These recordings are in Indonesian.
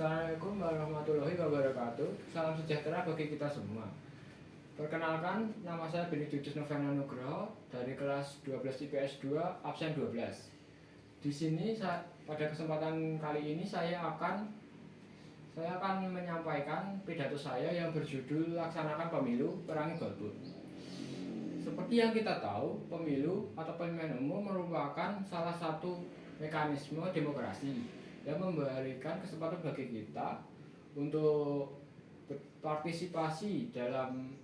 Assalamualaikum warahmatullahi wabarakatuh. Salam sejahtera bagi kita semua. Perkenalkan, nama saya Benedictus Novena Nugroho dari kelas 12 IPS 2 absen 12. Di sini pada kesempatan kali ini saya akan menyampaikan pidato saya yang berjudul Laksanakan Pemilu, Perangi Golput. Seperti yang kita tahu, pemilu atau pemilihan umum merupakan salah satu mekanisme demokrasi yang memberikan kesempatan bagi kita untuk berpartisipasi dalam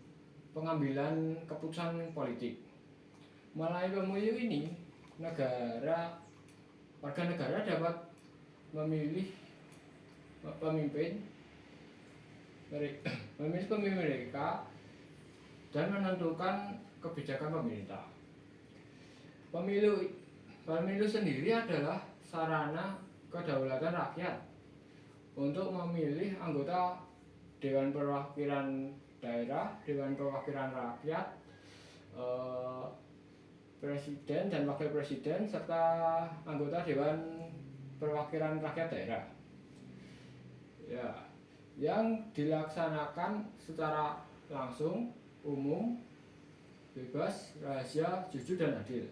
pengambilan keputusan politik. Melalui pemilu ini, warga negara dapat memilih pemimpin mereka dan menentukan kebijakan pemerintah. Pemilu sendiri adalah sarana kedaulatan rakyat untuk memilih anggota Dewan Perwakilan Daerah, Dewan Perwakilan Rakyat, Presiden dan Wakil Presiden, serta anggota Dewan Perwakilan Rakyat Daerah. Ya, yang dilaksanakan secara langsung, umum, bebas, rahasia, jujur dan adil.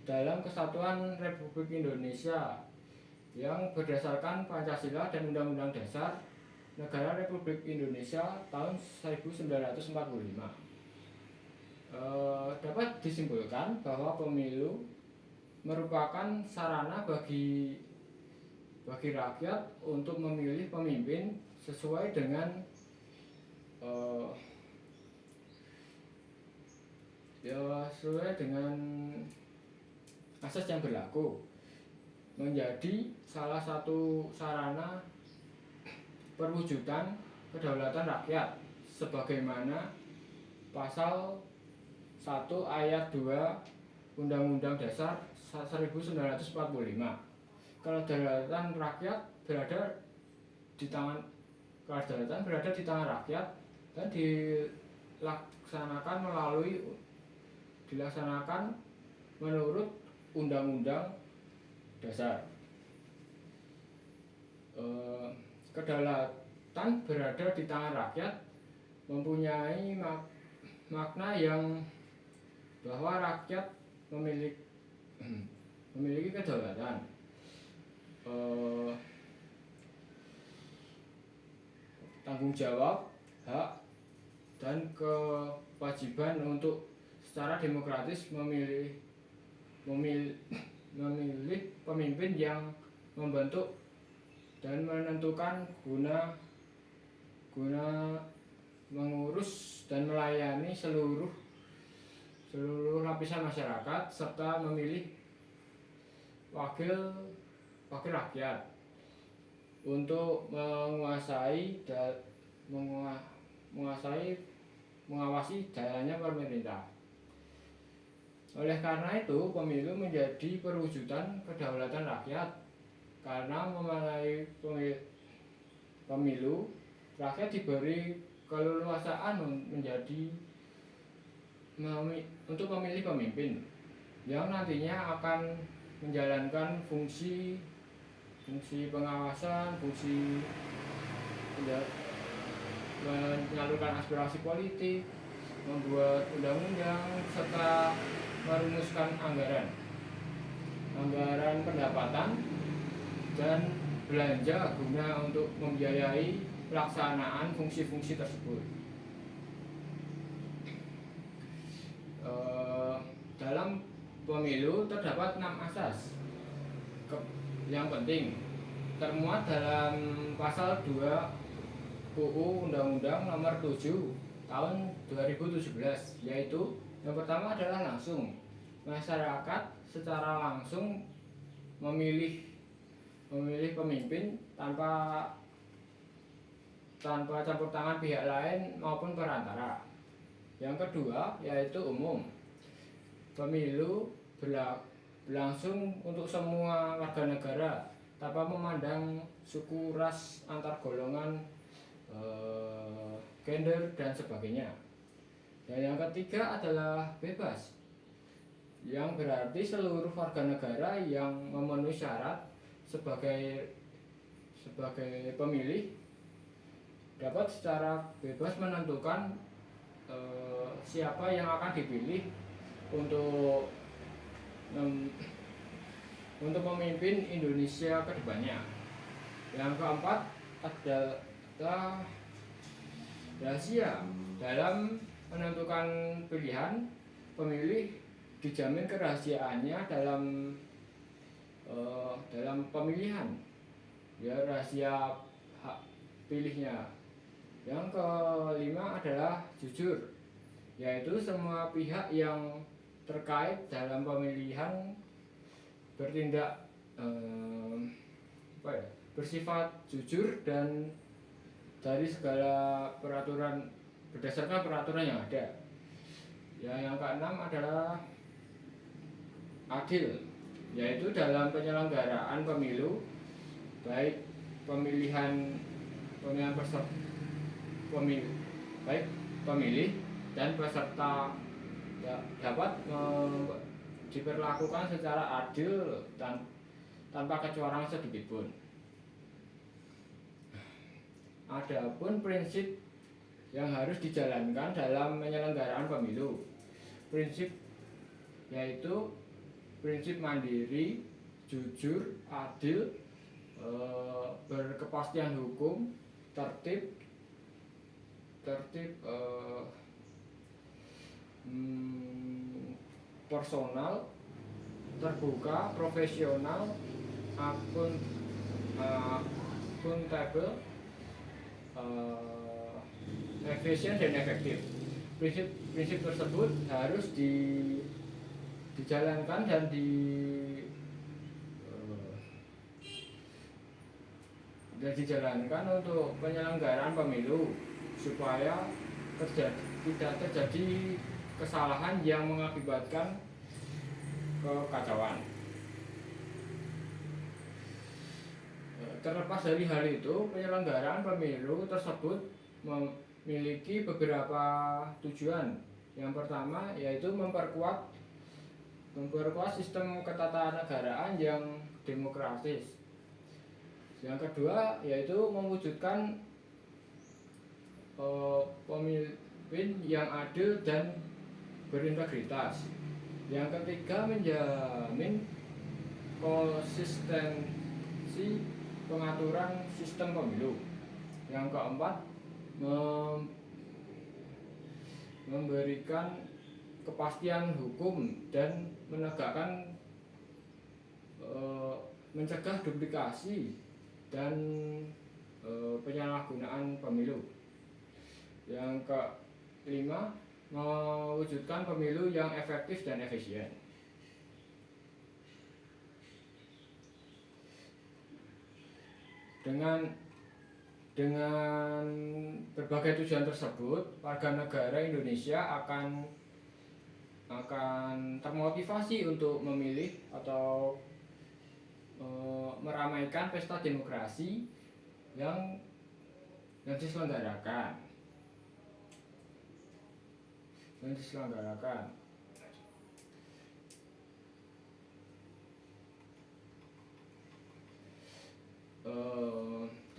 Dalam kesatuan Republik Indonesia yang berdasarkan Pancasila dan Undang-Undang Dasar Negara Republik Indonesia tahun 1945. Dapat disimpulkan bahwa pemilu merupakan sarana bagi rakyat untuk memilih pemimpin sesuai dengan asas yang berlaku, menjadi salah satu sarana perwujudan kedaulatan rakyat sebagaimana pasal 1 ayat 2 Undang-Undang Dasar 1945. Kedaulatan rakyat berada di tangan rakyat dan dilaksanakan menurut Undang-Undang Dasar. Kedaulatan berada di tangan rakyat mempunyai makna yang bahwa rakyat memiliki kedaulatan, tanggung jawab, hak, dan kewajiban untuk secara demokratis memilih pemimpin yang membentuk dan menentukan guna mengurus dan melayani seluruh lapisan masyarakat serta memilih wakil rakyat untuk mengawasi jalannya pemerintah. Oleh karena itu, pemilu menjadi perwujudan kedaulatan rakyat karena melalui pemilu rakyat diberi keleluasaan untuk memilih pemimpin yang nantinya akan menjalankan fungsi pengawasan, fungsi menyalurkan aspirasi politik, membuat undang-undang, serta merumuskan anggaran pendapatan dan belanja guna untuk membiayai pelaksanaan fungsi-fungsi tersebut. Dalam pemilu terdapat 6 asas yang penting termuat dalam pasal 2 UU Undang-Undang Nomor 7 tahun 2017, yaitu yang pertama adalah langsung. Masyarakat secara langsung memilih pemimpin tanpa campur tangan pihak lain maupun perantara. Yang kedua yaitu umum. Pemilu berlangsung untuk semua warga negara tanpa memandang suku, ras, antar golongan, gender dan sebagainya. Dan yang ketiga adalah bebas. yang berarti seluruh warga negara yang memenuhi syarat sebagai pemilih dapat secara bebas menentukan siapa yang akan dipilih untuk untuk memimpin Indonesia ke depannya. Yang keempat adalah rahasia. Dalam menentukan pilihan, pemilih dijamin kerahasiaannya dalam pemilihan. Ya, rahasia hak pilihnya. Yang kelima adalah jujur, yaitu semua pihak yang terkait dalam pemilihan bertindak bersifat jujur dan dari segala peraturan berdasarkan peraturan yang ada. Ya, yang keenam adalah adil, yaitu dalam penyelenggaraan pemilu baik pemilih dan peserta dapat diperlakukan secara adil dan tanpa kecurangan sedikit pun. Adapun prinsip yang harus dijalankan dalam penyelenggaraan pemilu, prinsip yaitu prinsip mandiri, jujur, adil, berkepastian hukum, tertib, personal, terbuka, profesional, akuntabel, efisien dan efektif. Prinsip tersebut harus dijalankan dan dijalankan untuk penyelenggaraan pemilu supaya tidak terjadi kesalahan yang mengakibatkan kekacauan. Terlepas dari hal itu, penyelenggaraan pemilu tersebut memiliki beberapa tujuan. Yang pertama yaitu memperkuat sistem ketatanegaraan yang demokratis. Yang kedua yaitu mewujudkan pemimpin yang adil dan berintegritas. Yang ketiga menjamin konsistensi pengaturan sistem pemilu. Yang keempat memberikan kepastian hukum dan mencegah duplikasi dan penyalahgunaan pemilu. Yang kelima, mewujudkan pemilu yang efektif dan efisien. Dengan berbagai tujuan tersebut, warga negara Indonesia akan termotivasi untuk memilih atau meramaikan pesta demokrasi yang diselenggarakan.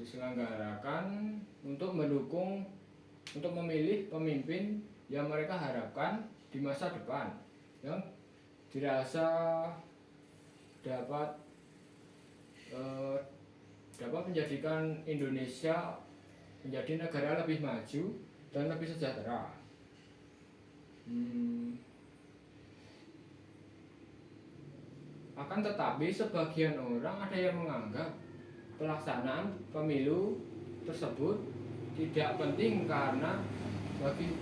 Diselenggarakan untuk memilih pemimpin yang mereka harapkan di masa depan, yang dirasa dapat menjadikan Indonesia menjadi negara lebih maju dan lebih sejahtera. Akan tetapi sebagian orang ada yang menganggap pelaksanaan pemilu tersebut tidak penting karena bagi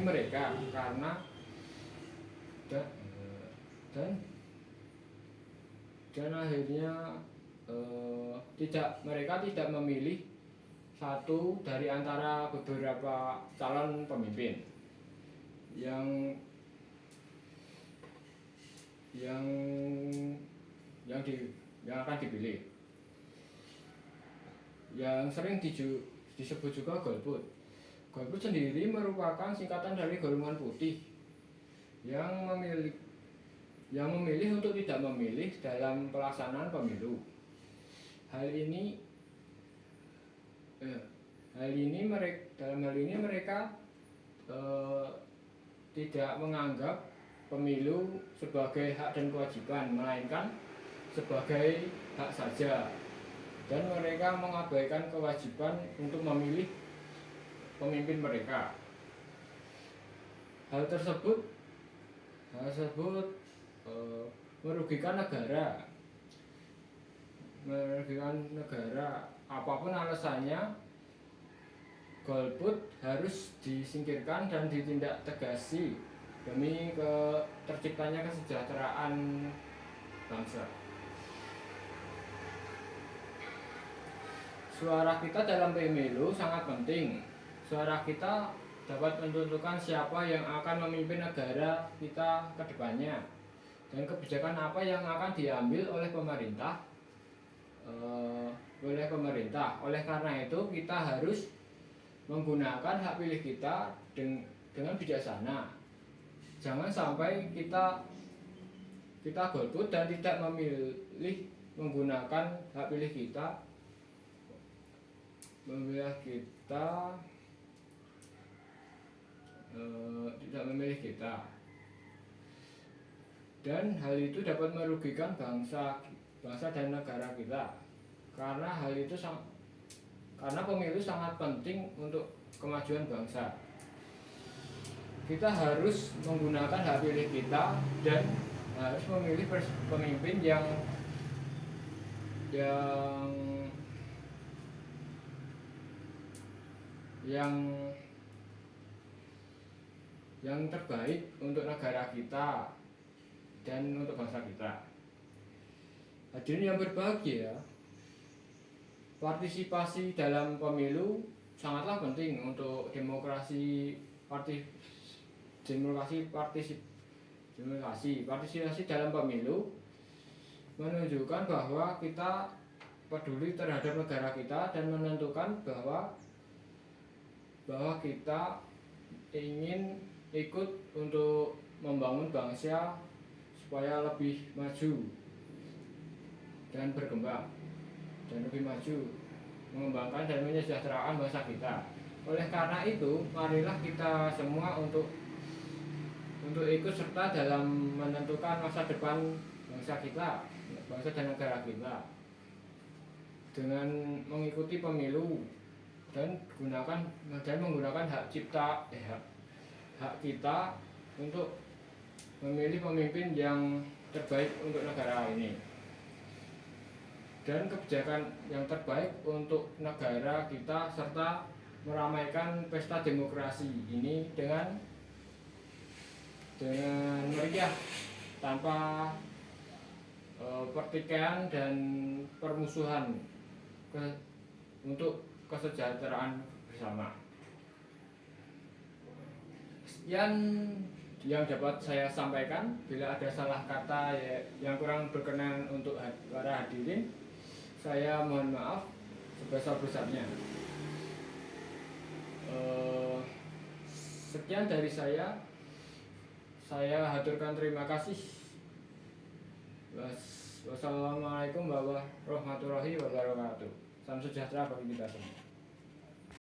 mereka dan akhirnya mereka tidak memilih satu dari antara beberapa calon pemimpin yang akan dipilih. yang sering disebut juga golput. Golput sendiri merupakan singkatan dari golongan putih yang memilih untuk tidak memilih dalam pelaksanaan pemilu. Hal ini mereka tidak menganggap pemilu sebagai hak dan kewajiban, melainkan sebagai hak saja, dan mereka mengabaikan kewajiban untuk memilih pemimpin mereka. Hal tersebut merugikan negara. Apapun alasannya, golput harus disingkirkan dan ditindak tegasi demi terciptanya kesejahteraan bangsa. Suara kita dalam pemilu sangat penting. Suara kita dapat menentukan siapa yang akan memimpin negara kita ke depannya, dan kebijakan apa yang akan diambil oleh pemerintah. Oleh karena itu, kita harus menggunakan hak pilih kita dengan bijaksana. Jangan sampai kita golput dan tidak menggunakan hak pilih kita, tidak memilih kita. Dan hal itu dapat merugikan bangsa dan negara kita. Karena pemilu sangat penting untuk kemajuan bangsa. Kita harus menggunakan hak pilih kita dan harus memilih pemimpin yang terbaik untuk negara kita dan untuk bangsa kita. Hadirin yang berbahagia, partisipasi dalam pemilu sangatlah penting untuk partisipasi dalam pemilu menunjukkan bahwa kita peduli terhadap negara kita dan menentukan bahwa kita ingin ikut untuk membangun bangsa supaya lebih maju dan berkembang, dan lebih maju, mengembangkan dan menyejahterakan bangsa kita. Oleh karena itu, marilah kita semua untuk ikut serta dalam menentukan masa depan bangsa dan negara kita, dengan mengikuti pemilu dan menggunakan hak kita untuk memilih pemimpin yang terbaik untuk negara ini, dan kebijakan yang terbaik untuk negara kita, serta meramaikan pesta demokrasi ini dengan meriah tanpa pertikaian dan permusuhan untuk kesejahteraan bersama. Sekian yang dapat saya sampaikan. Bila ada salah kata yang kurang berkenan untuk para hadirin, saya mohon maaf sebesar-besarnya. Sekian dari saya haturkan terima kasih. Wassalamualaikum warahmatullahi wabarakatuh. Salam sejahtera bagi kita semua.